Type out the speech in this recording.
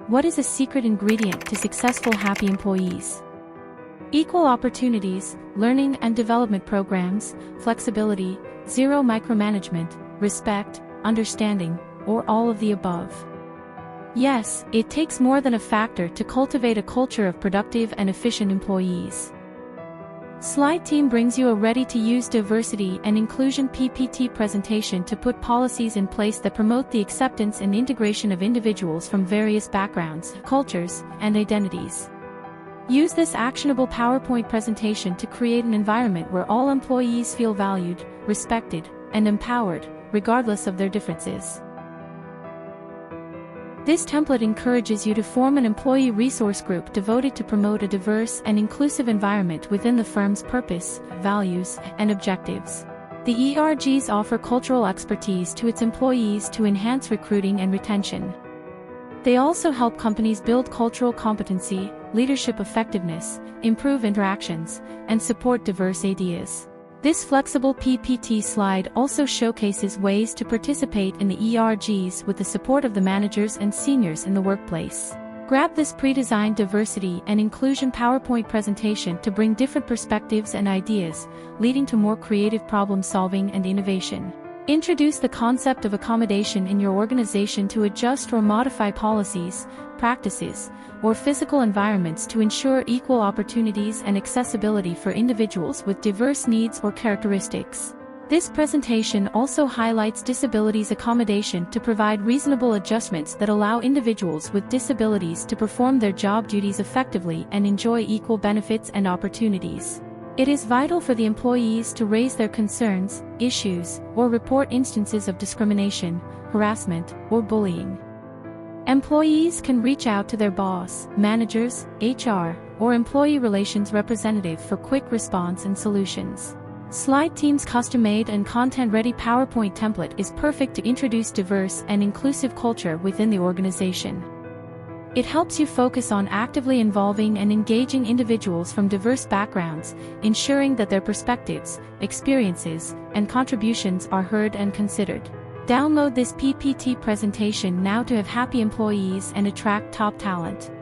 What is a secret ingredient to successful happy employees? Equal opportunities, learning and development programs, flexibility, zero micromanagement, respect, understanding, or all of the above. Yes, it takes more than a factor to cultivate a culture of productive and efficient employees. SlideTeam brings you a ready-to-use diversity and inclusion PPT presentation to put policies in place that promote the acceptance and integration of individuals from various backgrounds, cultures, and identities. Use this actionable PowerPoint presentation to create an environment where all employees feel valued, respected, and empowered, regardless of their differences. This template encourages you to form an employee resource group devoted to promote a diverse and inclusive environment within the firm's purpose, values, and objectives. The ERGs offer cultural expertise to its employees to enhance recruiting and retention. They also help companies build cultural competency, leadership effectiveness, improve interactions, and support diverse ideas. This flexible PPT slide also showcases ways to participate in the ERGs with the support of the managers and seniors in the workplace. Grab this pre-designed diversity and inclusion PowerPoint presentation to bring different perspectives and ideas, leading to more creative problem-solving and innovation. Introduce the concept of accommodation in your organization to adjust or modify policies, practices, or physical environments to ensure equal opportunities and accessibility for individuals with diverse needs or characteristics. This presentation also highlights disabilities accommodation to provide reasonable adjustments that allow individuals with disabilities to perform their job duties effectively and enjoy equal benefits and opportunities. It is vital for the employees to raise their concerns, issues, or report instances of discrimination, harassment, or bullying. Employees can reach out to their boss, managers, HR, or employee relations representative for quick response and solutions. SlideTeam's custom-made and content-ready PowerPoint template is perfect to introduce diverse and inclusive culture within the organization. It helps you focus on actively involving and engaging individuals from diverse backgrounds, ensuring that their perspectives, experiences, and contributions are heard and considered. Download this PPT presentation now to have happy employees and attract top talent.